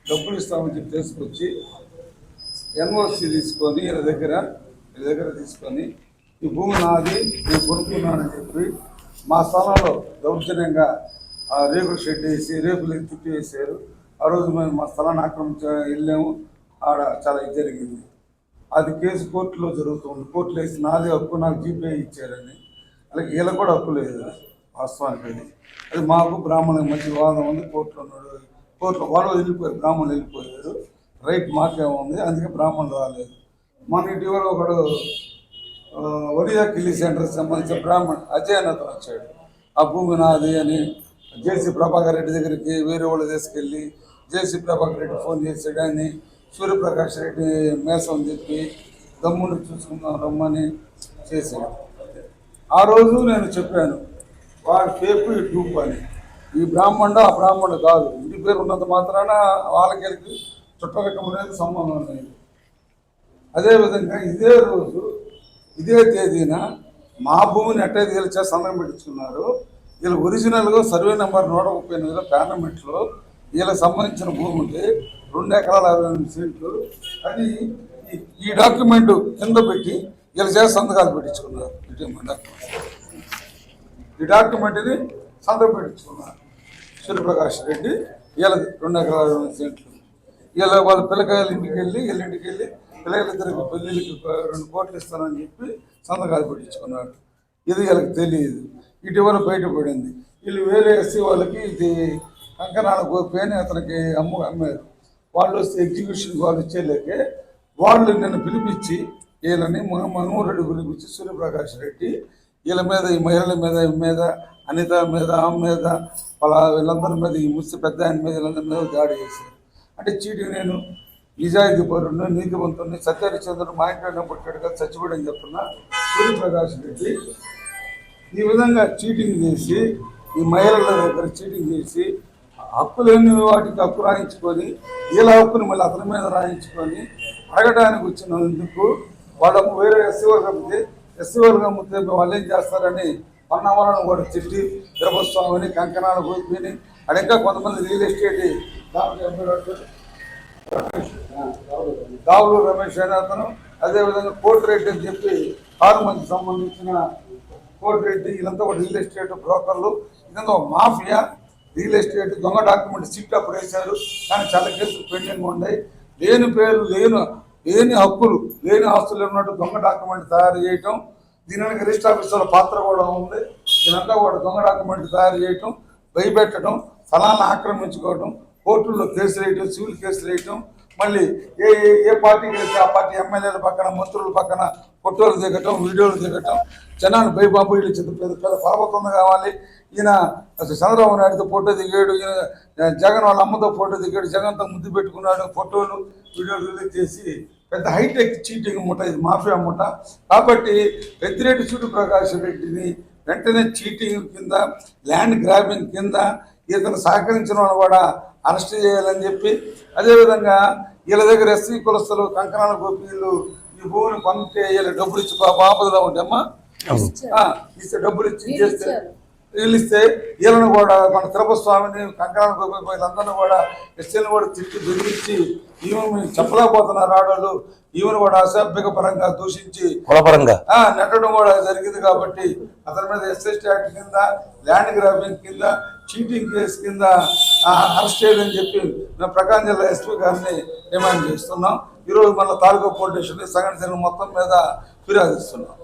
డబ్బులు ఇస్తామని చెప్పి తీసుకొచ్చి ఎన్ఓసి తీసుకొని వీళ్ళ దగ్గర తీసుకొని ఈ భూమి నాది నేను కొనుక్కున్నానని చెప్పి మా స్థలంలో దౌర్జన్యంగా రేకుల షెడ్ వేసి రేకులు చుట్టూ వేసారు. ఆ రోజు మేము మా స్థలాన్ని ఆక్రమించ వెళ్ళాము. ఆడ చాలా ఇది జరిగింది. అది కేసు కోర్టులో జరుగుతుంది. కోర్టులో వేసి నాదే హక్కు, నాకు జీపే ఇచ్చారని. అలాగే వీళ్ళకి కూడా హక్కు లేదు వాస్తవానికి. అది మాకు బ్రాహ్మణులకు మంచి వాదం ఉంది. కోర్టులో వాళ్ళు వెళ్ళిపోయారు, బ్రాహ్మణులు వెళ్ళిపోయారు. రైట్ మాకేముంది, అందుకే బ్రాహ్మణులు రాలేదు. మన ఇటీవల ఒకడు ఒడియా కిల్లీ సెంటర్కి సంబంధించిన బ్రాహ్మణ్ అజయ్ అన్నతో వచ్చాడు. ఆ భూమి నాది అని జేసీ ప్రభాకర్ రెడ్డి దగ్గరికి వేరే వాళ్ళు తీసుకెళ్ళి జేసీ ప్రభాకర్ రెడ్డి ఫోన్ చేశాడు అని సూర్యప్రకాష్ రెడ్డి మేసం చెప్పి దమ్ముని చూసుకుందాం రమ్మని చేశాడు. ఆ రోజు నేను చెప్పాను, వాడి పేపు ఈ డూప్ అని. ఈ బ్రాహ్మణుడు ఆ బ్రాహ్మణుడు కాదు, ఇంటి పేరు ఉన్నంత మాత్రాన వాళ్ళకి చుట్టరికం అనేది సంబంధం లేదు. అదేవిధంగా ఇదే రోజు ఇదే తేదీన మా భూమిని ఎట్టయితే వీళ్ళు చేసి సంతకం పెట్టించుకున్నారు. వీళ్ళు ఒరిజినల్గా సర్వే నెంబర్ 138లో పార్లమెంట్లో వీళ్ళకి సంబంధించిన భూమికి 2 ఎకరాల 58 సెంట్లు. అది ఈ డాక్యుమెంట్ కింద పెట్టి వీళ్ళు చేసి సంతకాలు పెట్టించుకున్నారు. ఈ డాక్యుమెంట్ని సంతకం పెట్టించుకున్నారు సూర్యప్రకాష్ రెడ్డి. వీళ్ళకి 2 ఎకరాల 58 సెంట్లు. వీళ్ళ వాళ్ళ పిల్లకాయల ఇంటికి వెళ్ళి పిల్లలిద్దరికి పెళ్ళిళ్ళకి 2 కోట్లు ఇస్తానని చెప్పి సంతకాలు పెట్టించుకున్నాడు. ఇది వీళ్ళకి తెలియదు. ఇటీవల బయటపడింది. వీళ్ళు వేరే ఎస్సీ వాళ్ళకి ఇది కంకణాల గోపి అతనికి అమ్మారు. వాళ్ళు వస్తే ఎగ్జిక్యూషన్ వాళ్ళు ఇచ్చేలేకే వాళ్ళు నిన్ను పిలిపించి వీళ్ళని మనోహరెడ్డి పిలిపించి సూర్యప్రకాష్ రెడ్డి వీళ్ళ మీద, ఈ మహిళల మీద అనిత మీద, ఆమె మీద, వాళ్ళ వీళ్ళందరి మీద, ఈ ముస్సి పెద్ద ఆయన మీద, వీళ్ళందరి మీద దాడి చేశారు. అంటే చీటింగ్ నేను నిజాయితీ పరుడిని, నీతివంతుని, సత్యహరిశ్చంద్రుడు మా ఇంట్లోనే పుట్టాడుగా చచ్చిపోయాడని చెప్తున్నా సూర్యప్రకాష్ రెడ్డి ఈ విధంగా చీటింగ్ చేసి, ఈ మహిళల దగ్గర చీటింగ్ చేసి హక్కులేని వాటికి హక్కు రాయించుకొని వీళ్ళ హక్కుని మళ్ళీ అతని మీద రాయించుకొని అడగడానికి వచ్చినందుకు వాళ్ళకు వేరే ఎస్సీ వర్గం అమ్మితే వాళ్ళు ఏం చేస్తారని పన్నవాళ్ళను కూడా తిట్టి ద్రవస్వామిని, కంకణాల గోపిని, అది ఇంకా కొంతమంది రియల్ ఎస్టేట్ దావులు రమేష్ అనే అతను, అదేవిధంగా కోటిరెడ్డి అని చెప్పి హార్మోన్కి సంబంధించిన కోటిరెడ్డి, వీళ్ళంతా కూడా రియల్ ఎస్టేట్ బ్రోకర్లు. ఇదంతా ఒక మాఫియా. రియల్ ఎస్టేట్ దొంగ డాక్యుమెంట్ సిట్ అప్పుడు వేశారు, కానీ చాలా కేసులు పెండింగ్ ఉన్నాయి. లేని పేరు, లేని హక్కులు, లేని ఆస్తులు ఉన్నట్టు దొంగ డాక్యుమెంట్ తయారు చేయటం. దీనికి రిజిస్టర్ ఆఫీసర్ల పాత్ర కూడా ఉంది. వీళ్ళంతా కూడా దొంగ డాక్యుమెంట్ తయారు చేయటం, భయపెట్టడం, స్థలాన్ని ఆక్రమించుకోవటం, కోర్టుల్లో కేసులు వేయటం, సివిల్ కేసులు వేయటం. మళ్ళీ ఏ పార్టీకి వెళ్తే ఆ పార్టీ ఎమ్మెల్యేల పక్కన, మంత్రుల పక్కన ఫోటోలు దిగటం, వీడియోలు దిగటం. జనాన్ని భయబాబు వీళ్ళు పెద్ద పర్వతం కావాలి, ఈయన చంద్రబాబు నాయుడుతో ఫోటో దిగాడు, ఈయన జగన్ వాళ్ళ అమ్మతో ఫోటో దిగాడు, జగన్తో ముద్దు పెట్టుకున్నాడు, ఫోటోలు వీడియోలు రిలీజ్ చేసి పెద్ద హైటెక్ చీటింగ్ ముఠ, ఇది మాఫియా ముఠ. కాబట్టి పెద్దిరెడ్డి సూర్యప్రకాష్ రెడ్డిని వెంటనే చీటింగ్ కింద, ల్యాండ్ గ్రాబింగ్ కింద ఇతను సహకరించిన వాళ్ళు కూడా అరెస్ట్ చేయాలని చెప్పి, అదేవిధంగా వీళ్ళ దగ్గర ఎస్సీ కులస్తులు కంకణాల గోపీలు ఈ భూమిని పంపితే వీళ్ళ డబ్బులు ఇచ్చి బాపదలో ఉంటాయమ్మా, ఇస్తే డబ్బులు ఇచ్చి చేస్తే వీళ్ళు ఇస్తే వీళ్ళను కూడా మన తిరుపస్వామిని, కంకణాల గోపి వీళ్ళందరినీ కూడా ఎస్సీలను కూడా తిట్టి బెదిరించి ఈమెను చెప్పలేకపోతున్నారు ఆడవాళ్ళు. ఈమెను కూడా అసభ్యక పరంగా దూషించి నెట్టడం కూడా జరిగింది. కాబట్టి అతని మీద ఎస్ఎస్టీ యాక్ట్ కింద, ల్యాండ్ గ్రాబింగ్ కింద, చీటింగ్ కేసు కింద అరెస్ట్ చేయాలని చెప్పి మేము ప్రకాశం జిల్లా ఎస్పీ గారిని డిమాండ్ చేస్తున్నాం. ఈరోజు మన తాలూకా పోలీస్ స్టేషన్ సంఘటన మొత్తం మీద ఫిర్యాదు ఇస్తున్నాం.